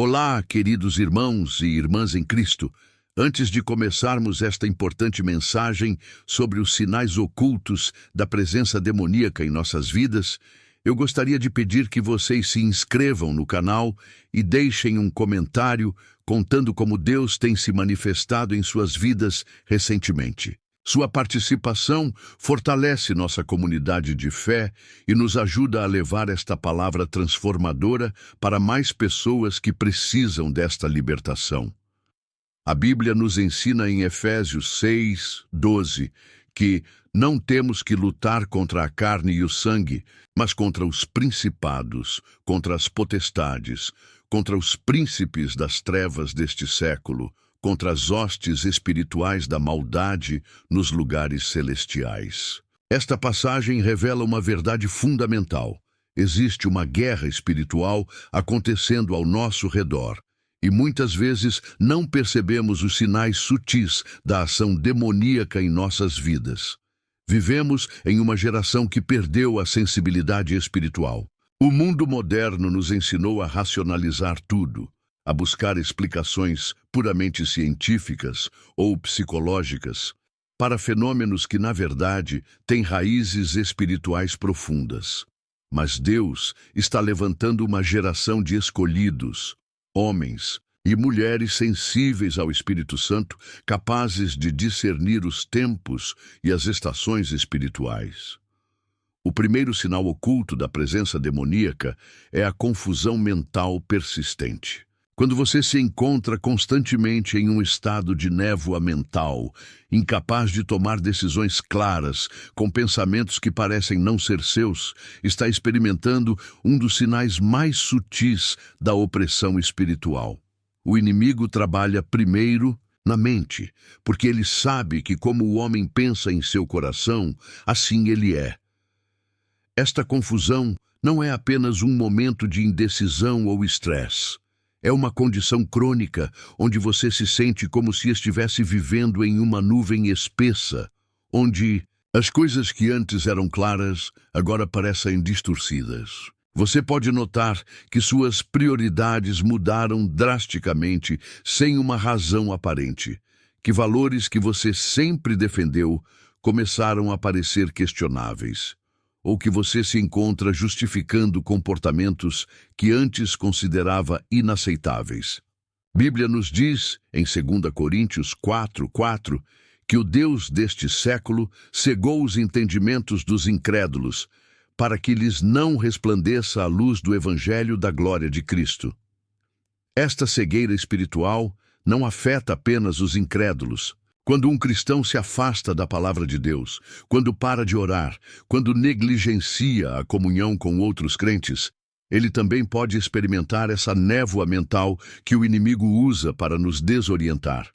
Olá, queridos irmãos e irmãs em Cristo. Antes de começarmos esta importante mensagem sobre os sinais ocultos da presença demoníaca em nossas vidas, eu gostaria de pedir que vocês se inscrevam no canal e deixem um comentário contando como Deus tem se manifestado em suas vidas recentemente. Sua participação fortalece nossa comunidade de fé e nos ajuda a levar esta palavra transformadora para mais pessoas que precisam desta libertação. A Bíblia nos ensina em Efésios 6:12 que não temos que lutar contra a carne e o sangue, mas contra os principados, contra as potestades, contra os príncipes das trevas deste século, contra as hostes espirituais da maldade nos lugares celestiais. Esta passagem revela uma verdade fundamental. Existe uma guerra espiritual acontecendo ao nosso redor, e muitas vezes não percebemos os sinais sutis da ação demoníaca em nossas vidas. Vivemos em uma geração que perdeu a sensibilidade espiritual. O mundo moderno nos ensinou a racionalizar tudo, a buscar explicações puramente científicas ou psicológicas para fenômenos que, na verdade, têm raízes espirituais profundas. Mas Deus está levantando uma geração de escolhidos, homens e mulheres sensíveis ao Espírito Santo, capazes de discernir os tempos e as estações espirituais. O primeiro sinal oculto da presença demoníaca é a confusão mental persistente. Quando você se encontra constantemente em um estado de névoa mental, incapaz de tomar decisões claras, com pensamentos que parecem não ser seus, está experimentando um dos sinais mais sutis da opressão espiritual. O inimigo trabalha primeiro na mente, porque ele sabe que como o homem pensa em seu coração, assim ele é. Esta confusão não é apenas um momento de indecisão ou estresse. É uma condição crônica, onde você se sente como se estivesse vivendo em uma nuvem espessa, onde as coisas que antes eram claras, agora parecem distorcidas. Você pode notar que suas prioridades mudaram drasticamente, sem uma razão aparente, que valores que você sempre defendeu começaram a parecer questionáveis, ou que você se encontra justificando comportamentos que antes considerava inaceitáveis. Bíblia nos diz, em 2 Coríntios 4:4, que o Deus deste século cegou os entendimentos dos incrédulos, para que lhes não resplandeça a luz do Evangelho da glória de Cristo. Esta cegueira espiritual não afeta apenas os incrédulos. Quando um cristão se afasta da palavra de Deus, quando para de orar, quando negligencia a comunhão com outros crentes, ele também pode experimentar essa névoa mental que o inimigo usa para nos desorientar.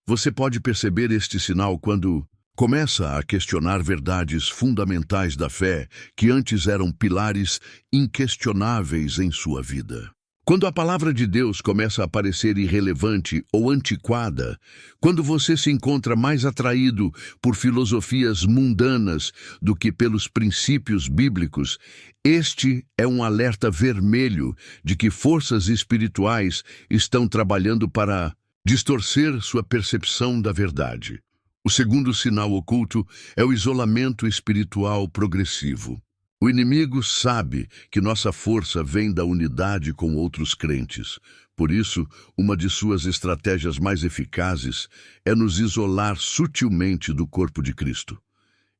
Você pode perceber este sinal quando começa a questionar verdades fundamentais da fé que antes eram pilares inquestionáveis em sua vida. Quando a palavra de Deus começa a parecer irrelevante ou antiquada, quando você se encontra mais atraído por filosofias mundanas do que pelos princípios bíblicos, este é um alerta vermelho de que forças espirituais estão trabalhando para distorcer sua percepção da verdade. O segundo sinal oculto é o isolamento espiritual progressivo. O inimigo sabe que nossa força vem da unidade com outros crentes. Por isso, uma de suas estratégias mais eficazes é nos isolar sutilmente do corpo de Cristo.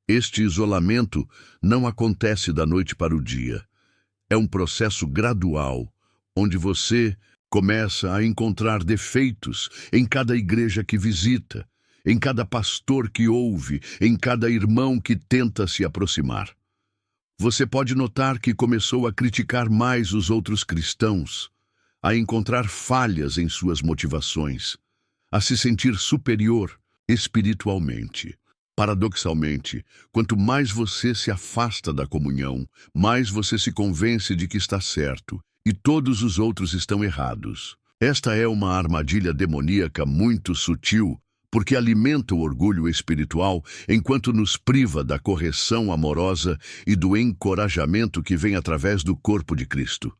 Este isolamento não acontece da noite para o dia. É um processo gradual, onde você começa a encontrar defeitos em cada igreja que visita, em cada pastor que ouve, em cada irmão que tenta se aproximar. Você pode notar que começou a criticar mais os outros cristãos, a encontrar falhas em suas motivações, a se sentir superior espiritualmente. Paradoxalmente, quanto mais você se afasta da comunhão, mais você se convence de que está certo e todos os outros estão errados. Esta é uma armadilha demoníaca muito sutil, porque alimenta o orgulho espiritual enquanto nos priva da correção amorosa e do encorajamento que vem através do corpo de Cristo.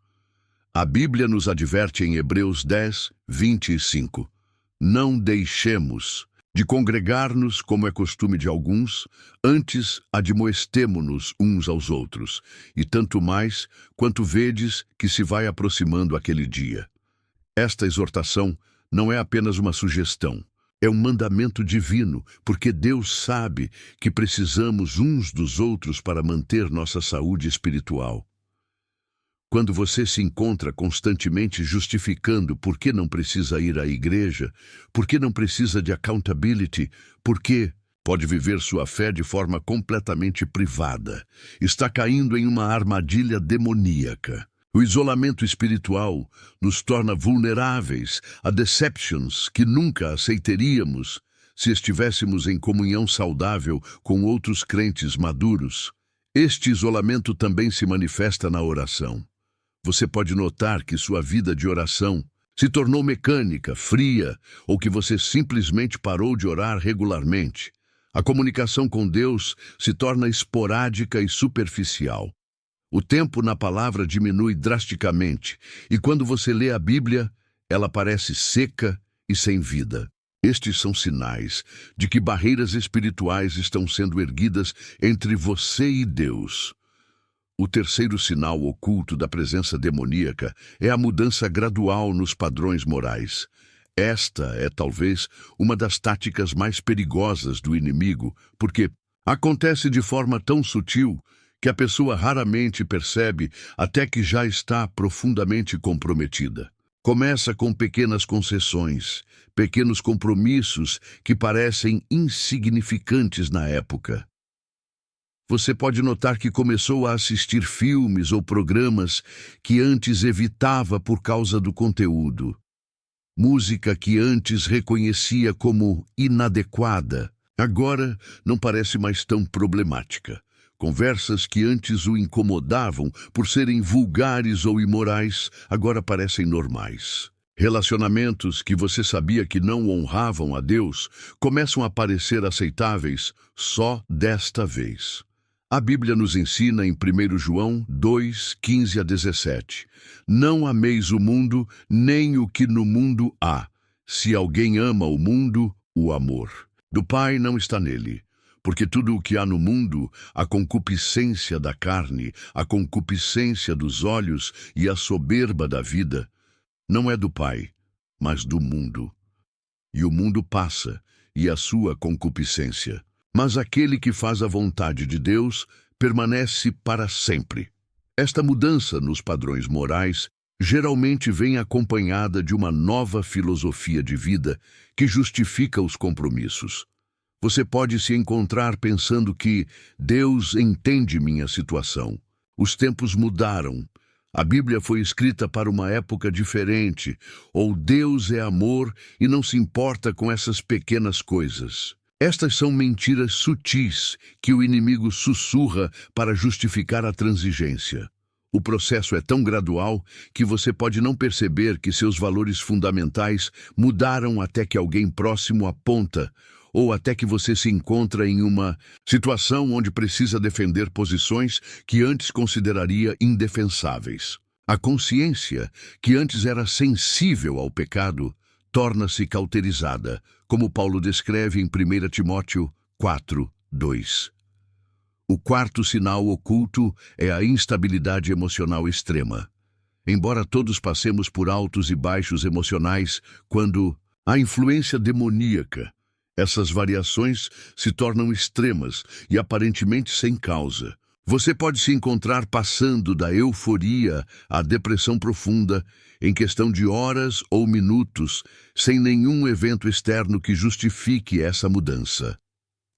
A Bíblia nos adverte em Hebreus 10, 25. Não deixemos de congregar-nos, como é costume de alguns, antes admoestemo-nos uns aos outros, e tanto mais quanto vedes que se vai aproximando aquele dia. Esta exortação não é apenas uma sugestão, é um mandamento divino, porque Deus sabe que precisamos uns dos outros para manter nossa saúde espiritual. Quando você se encontra constantemente justificando por que não precisa ir à igreja, por que não precisa de accountability, por que pode viver sua fé de forma completamente privada, está caindo em uma armadilha demoníaca. O isolamento espiritual nos torna vulneráveis a deceptions que nunca aceitaríamos se estivéssemos em comunhão saudável com outros crentes maduros. Este isolamento também se manifesta na oração. Você pode notar que sua vida de oração se tornou mecânica, fria, ou que você simplesmente parou de orar regularmente. A comunicação com Deus se torna esporádica e superficial. O tempo na palavra diminui drasticamente, e quando você lê a Bíblia, ela parece seca e sem vida. Estes são sinais de que barreiras espirituais estão sendo erguidas entre você e Deus. O terceiro sinal oculto da presença demoníaca é a mudança gradual nos padrões morais. Esta é talvez uma das táticas mais perigosas do inimigo, porque acontece de forma tão sutil que a pessoa raramente percebe até que já está profundamente comprometida. Começa com pequenas concessões, pequenos compromissos que parecem insignificantes na época. Você pode notar que começou a assistir filmes ou programas que antes evitava por causa do conteúdo. Música que antes reconhecia como inadequada, agora não parece mais tão problemática. Conversas que antes o incomodavam por serem vulgares ou imorais, agora parecem normais. Relacionamentos que você sabia que não honravam a Deus começam a parecer aceitáveis só desta vez. A Bíblia nos ensina em 1 João 2, 15 a 17. Não ameis o mundo, nem o que no mundo há. Se alguém ama o mundo, o amor do Pai não está nele. Porque tudo o que há no mundo, a concupiscência da carne, a concupiscência dos olhos e a soberba da vida, não é do Pai, mas do mundo. E o mundo passa, e a sua concupiscência. Mas aquele que faz a vontade de Deus permanece para sempre. Esta mudança nos padrões morais geralmente vem acompanhada de uma nova filosofia de vida que justifica os compromissos. Você pode se encontrar pensando que Deus entende minha situação. Os tempos mudaram. A Bíblia foi escrita para uma época diferente. Ou Deus é amor e não se importa com essas pequenas coisas. Estas são mentiras sutis que o inimigo sussurra para justificar a transigência. O processo é tão gradual que você pode não perceber que seus valores fundamentais mudaram até que alguém próximo aponta, ou até que você se encontra em uma situação onde precisa defender posições que antes consideraria indefensáveis. A consciência, que antes era sensível ao pecado, torna-se cauterizada, como Paulo descreve em 1 Timóteo 4, 2. O quarto sinal oculto é a instabilidade emocional extrema. Embora todos passemos por altos e baixos emocionais, quando há influência demoníaca, essas variações se tornam extremas e aparentemente sem causa. Você pode se encontrar passando da euforia à depressão profunda em questão de horas ou minutos, sem nenhum evento externo que justifique essa mudança.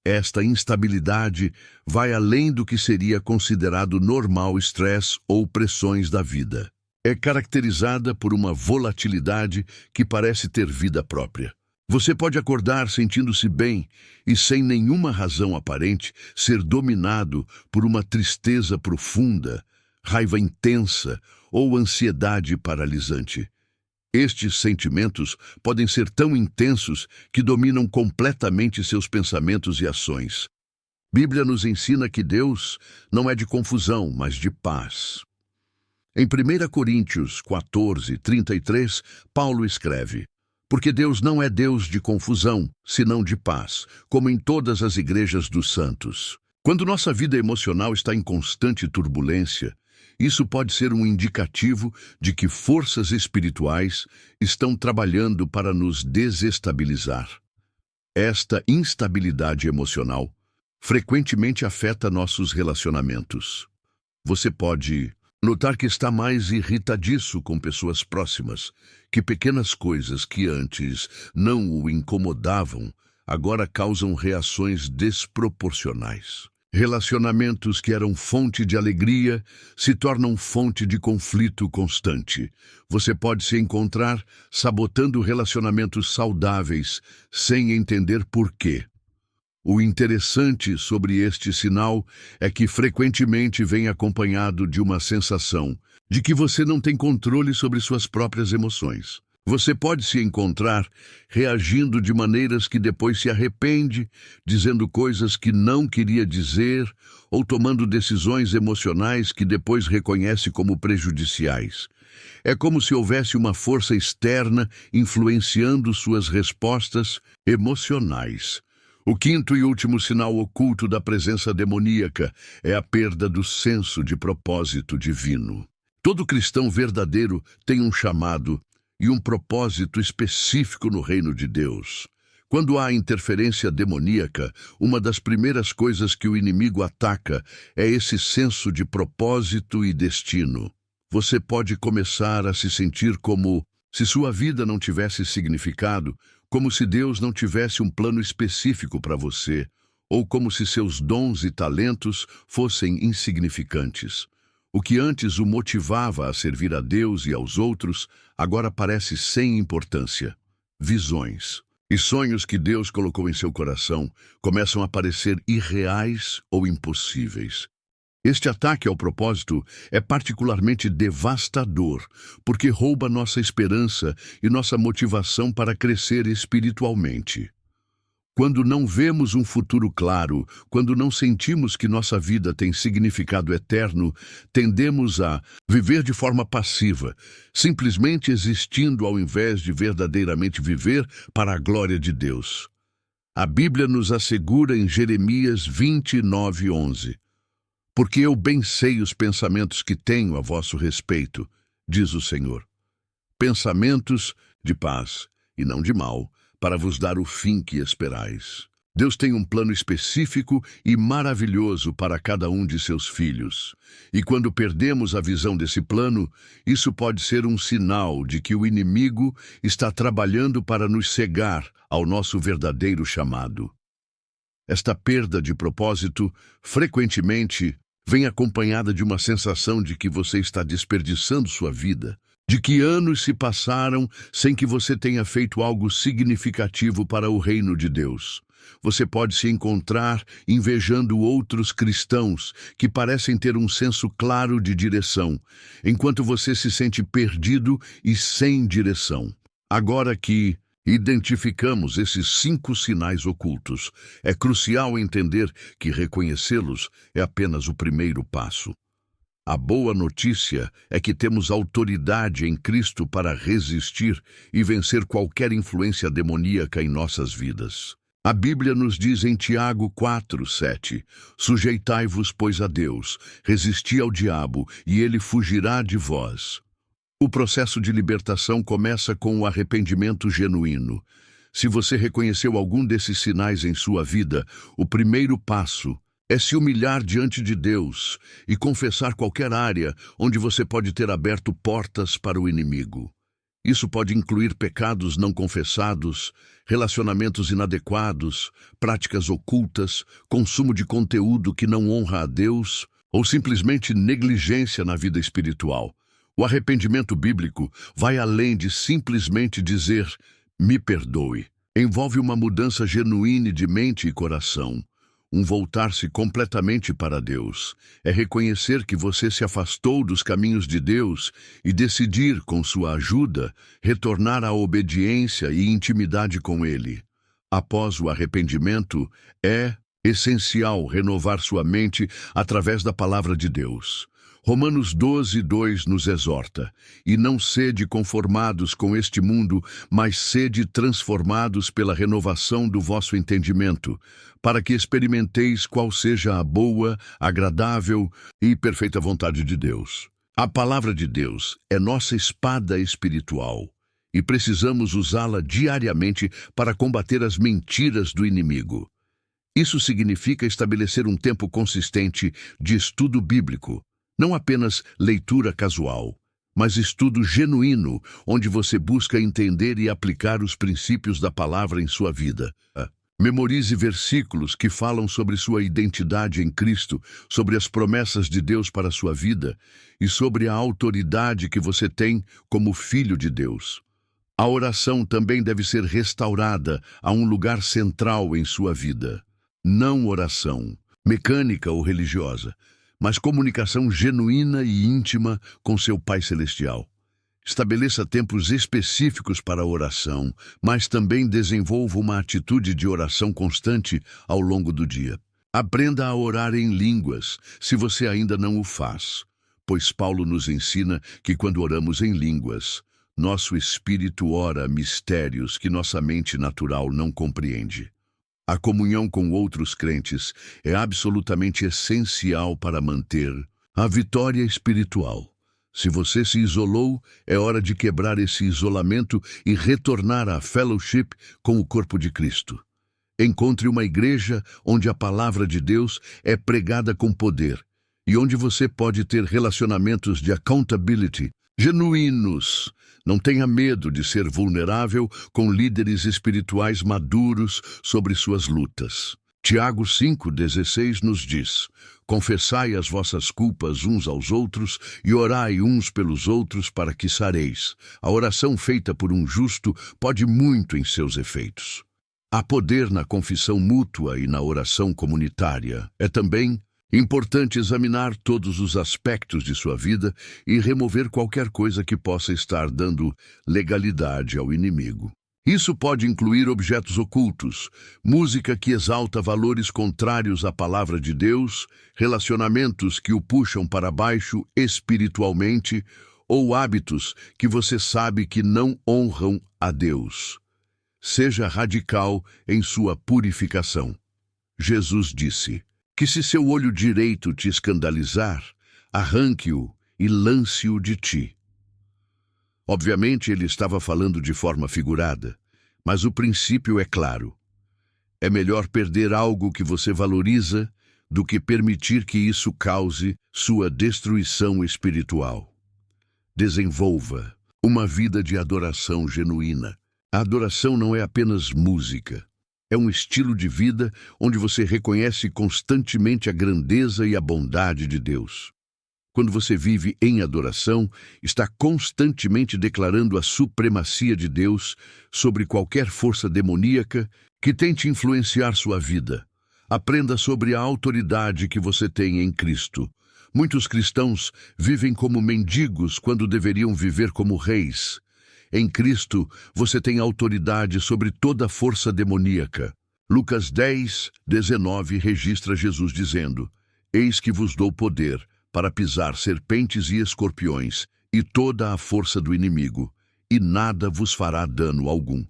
Esta instabilidade vai além do que seria considerado normal estresse ou pressões da vida. É caracterizada por uma volatilidade que parece ter vida própria. Você pode acordar sentindo-se bem e, sem nenhuma razão aparente, ser dominado por uma tristeza profunda, raiva intensa ou ansiedade paralisante. Estes sentimentos podem ser tão intensos que dominam completamente seus pensamentos e ações. A Bíblia nos ensina que Deus não é de confusão, mas de paz. Em 1 Coríntios 14:33, Paulo escreve: Porque Deus não é Deus de confusão, senão de paz, como em todas as igrejas dos santos. Quando nossa vida emocional está em constante turbulência, isso pode ser um indicativo de que forças espirituais estão trabalhando para nos desestabilizar. Esta instabilidade emocional frequentemente afeta nossos relacionamentos. Você pode notar que está mais irritadiço com pessoas próximas, que pequenas coisas que antes não o incomodavam agora causam reações desproporcionais. Relacionamentos que eram fonte de alegria se tornam fonte de conflito constante. Você pode se encontrar sabotando relacionamentos saudáveis sem entender por quê. O interessante sobre este sinal é que frequentemente vem acompanhado de uma sensação de que você não tem controle sobre suas próprias emoções. Você pode se encontrar reagindo de maneiras que depois se arrepende, dizendo coisas que não queria dizer, ou tomando decisões emocionais que depois reconhece como prejudiciais. É como se houvesse uma força externa influenciando suas respostas emocionais. O quinto e último sinal oculto da presença demoníaca é a perda do senso de propósito divino. Todo cristão verdadeiro tem um chamado e um propósito específico no reino de Deus. Quando há interferência demoníaca, uma das primeiras coisas que o inimigo ataca é esse senso de propósito e destino. Você pode começar a se sentir como se sua vida não tivesse significado, como se Deus não tivesse um plano específico para você, ou como se seus dons e talentos fossem insignificantes. O que antes o motivava a servir a Deus e aos outros, agora parece sem importância. Visões e sonhos que Deus colocou em seu coração começam a parecer irreais ou impossíveis. Este ataque ao propósito é particularmente devastador, porque rouba nossa esperança e nossa motivação para crescer espiritualmente. Quando não vemos um futuro claro, quando não sentimos que nossa vida tem significado eterno, tendemos a viver de forma passiva, simplesmente existindo ao invés de verdadeiramente viver para a glória de Deus. A Bíblia nos assegura em Jeremias 29:11. Porque eu bem sei os pensamentos que tenho a vosso respeito, diz o Senhor. Pensamentos de paz e não de mal, para vos dar o fim que esperais. Deus tem um plano específico e maravilhoso para cada um de seus filhos. E quando perdemos a visão desse plano, isso pode ser um sinal de que o inimigo está trabalhando para nos cegar ao nosso verdadeiro chamado. Esta perda de propósito, frequentemente, vem acompanhada de uma sensação de que você está desperdiçando sua vida, de que anos se passaram sem que você tenha feito algo significativo para o reino de Deus. Você pode se encontrar invejando outros cristãos que parecem ter um senso claro de direção, enquanto você se sente perdido e sem direção. Agora que identificamos esses 5 sinais ocultos, é crucial entender que reconhecê-los é apenas o primeiro passo. A boa notícia é que temos autoridade em Cristo para resistir e vencer qualquer influência demoníaca em nossas vidas. A Bíblia nos diz em Tiago 4:7, sujeitai-vos, pois, a Deus, resisti ao diabo, e ele fugirá de vós. O processo de libertação começa com o arrependimento genuíno. Se você reconheceu algum desses sinais em sua vida, o primeiro passo é se humilhar diante de Deus e confessar qualquer área onde você pode ter aberto portas para o inimigo. Isso pode incluir pecados não confessados, relacionamentos inadequados, práticas ocultas, consumo de conteúdo que não honra a Deus ou simplesmente negligência na vida espiritual. O arrependimento bíblico vai além de simplesmente dizer, me perdoe. Envolve uma mudança genuína de mente e coração. Um voltar-se completamente para Deus. É reconhecer que você se afastou dos caminhos de Deus e decidir, com sua ajuda, retornar à obediência e intimidade com Ele. Após o arrependimento, é essencial renovar sua mente através da palavra de Deus. Romanos 12:2 nos exorta: e não sede conformados com este mundo, mas sede transformados pela renovação do vosso entendimento, para que experimenteis qual seja a boa, agradável e perfeita vontade de Deus. A palavra de Deus é nossa espada espiritual e precisamos usá-la diariamente para combater as mentiras do inimigo. Isso significa estabelecer um tempo consistente de estudo bíblico, não apenas leitura casual, mas estudo genuíno, onde você busca entender e aplicar os princípios da palavra em sua vida. Memorize versículos que falam sobre sua identidade em Cristo, sobre as promessas de Deus para a sua vida e sobre a autoridade que você tem como filho de Deus. A oração também deve ser restaurada a um lugar central em sua vida. Não oração mecânica ou religiosa, mas comunicação genuína e íntima com seu Pai Celestial. Estabeleça tempos específicos para a oração, mas também desenvolva uma atitude de oração constante ao longo do dia. Aprenda a orar em línguas, se você ainda não o faz, pois Paulo nos ensina que quando oramos em línguas, nosso espírito ora mistérios que nossa mente natural não compreende. A comunhão com outros crentes é absolutamente essencial para manter a vitória espiritual. Se você se isolou, é hora de quebrar esse isolamento e retornar à fellowship com o corpo de Cristo. Encontre uma igreja onde a palavra de Deus é pregada com poder e onde você pode ter relacionamentos de accountability genuínos. Não tenha medo de ser vulnerável com líderes espirituais maduros sobre suas lutas. Tiago 5,16 nos diz: confessai as vossas culpas uns aos outros e orai uns pelos outros para que sareis. A oração feita por um justo pode muito em seus efeitos. Há poder na confissão mútua e na oração comunitária. É também importante examinar todos os aspectos de sua vida e remover qualquer coisa que possa estar dando legalidade ao inimigo. Isso pode incluir objetos ocultos, música que exalta valores contrários à palavra de Deus, relacionamentos que o puxam para baixo espiritualmente ou hábitos que você sabe que não honram a Deus. Seja radical em sua purificação. Jesus disse que se seu olho direito te escandalizar, arranque-o e lance-o de ti. Obviamente ele estava falando de forma figurada, mas o princípio é claro. É melhor perder algo que você valoriza do que permitir que isso cause sua destruição espiritual. Desenvolva uma vida de adoração genuína. A adoração não é apenas música. É um estilo de vida onde você reconhece constantemente a grandeza e a bondade de Deus. Quando você vive em adoração, está constantemente declarando a supremacia de Deus sobre qualquer força demoníaca que tente influenciar sua vida. Aprenda sobre a autoridade que você tem em Cristo. Muitos cristãos vivem como mendigos quando deveriam viver como reis. Em Cristo, você tem autoridade sobre toda força demoníaca. Lucas 10:19 registra Jesus dizendo: eis que vos dou poder para pisar serpentes e escorpiões e toda a força do inimigo, e nada vos fará dano algum.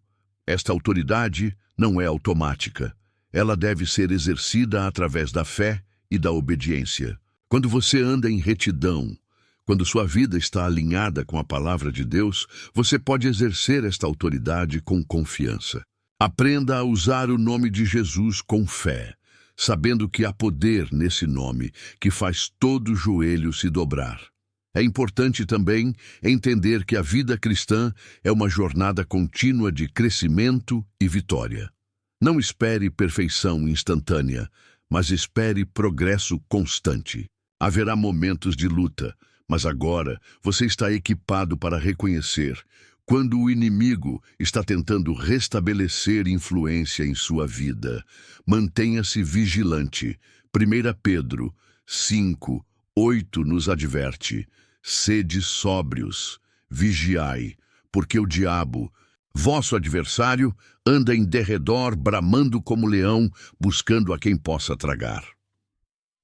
Esta autoridade não é automática. Ela deve ser exercida através da fé e da obediência. Quando você anda em retidão, quando sua vida está alinhada com a palavra de Deus, você pode exercer esta autoridade com confiança. Aprenda a usar o nome de Jesus com fé, sabendo que há poder nesse nome que faz todo joelho se dobrar. É importante também entender que a vida cristã é uma jornada contínua de crescimento e vitória. Não espere perfeição instantânea, mas espere progresso constante. Haverá momentos de luta, mas agora você está equipado para reconhecer quando o inimigo está tentando restabelecer influência em sua vida. Mantenha-se vigilante. 1 Pedro 5:8 nos adverte: sede sóbrios, vigiai, porque o diabo, vosso adversário, anda em derredor bramando como leão, buscando a quem possa tragar.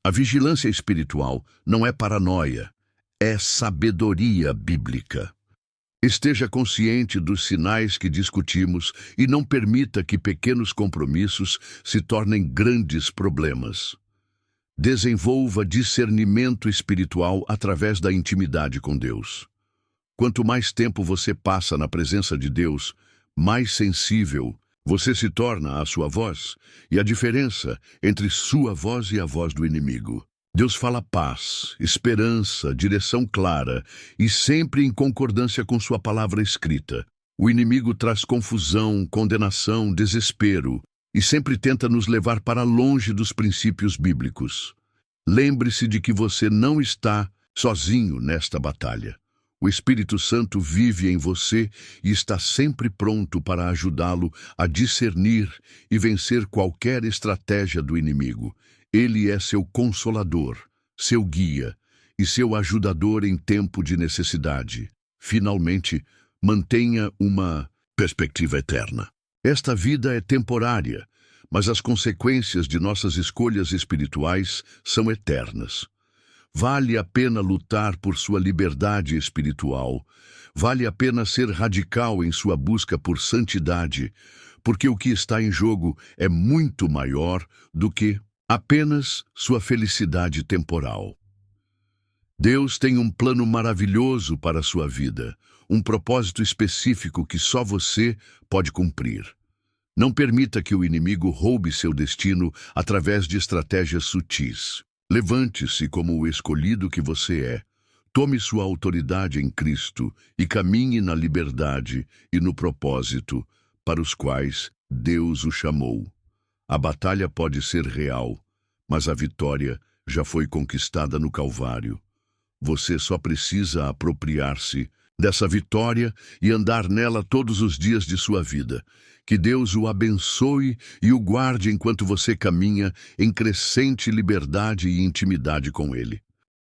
A vigilância espiritual não é paranoia, é sabedoria bíblica. Esteja consciente dos sinais que discutimos e não permita que pequenos compromissos se tornem grandes problemas. Desenvolva discernimento espiritual através da intimidade com Deus. Quanto mais tempo você passa na presença de Deus, mais sensível você se torna à sua voz e à diferença entre sua voz e a voz do inimigo. Deus fala paz, esperança, direção clara e sempre em concordância com sua palavra escrita. O inimigo traz confusão, condenação, desespero e sempre tenta nos levar para longe dos princípios bíblicos. Lembre-se de que você não está sozinho nesta batalha. O Espírito Santo vive em você e está sempre pronto para ajudá-lo a discernir e vencer qualquer estratégia do inimigo. Ele é seu consolador, seu guia e seu ajudador em tempo de necessidade. Finalmente, mantenha uma perspectiva eterna. Esta vida é temporária, mas as consequências de nossas escolhas espirituais são eternas. Vale a pena lutar por sua liberdade espiritual. Vale a pena ser radical em sua busca por santidade, porque o que está em jogo é muito maior do que apenas sua felicidade temporal. Deus tem um plano maravilhoso para a sua vida, um propósito específico que só você pode cumprir. Não permita que o inimigo roube seu destino através de estratégias sutis. Levante-se como o escolhido que você é. Tome sua autoridade em Cristo e caminhe na liberdade e no propósito para os quais Deus o chamou. A batalha pode ser real, mas a vitória já foi conquistada no Calvário. Você só precisa apropriar-se dessa vitória e andar nela todos os dias de sua vida. Que Deus o abençoe e o guarde enquanto você caminha em crescente liberdade e intimidade com Ele.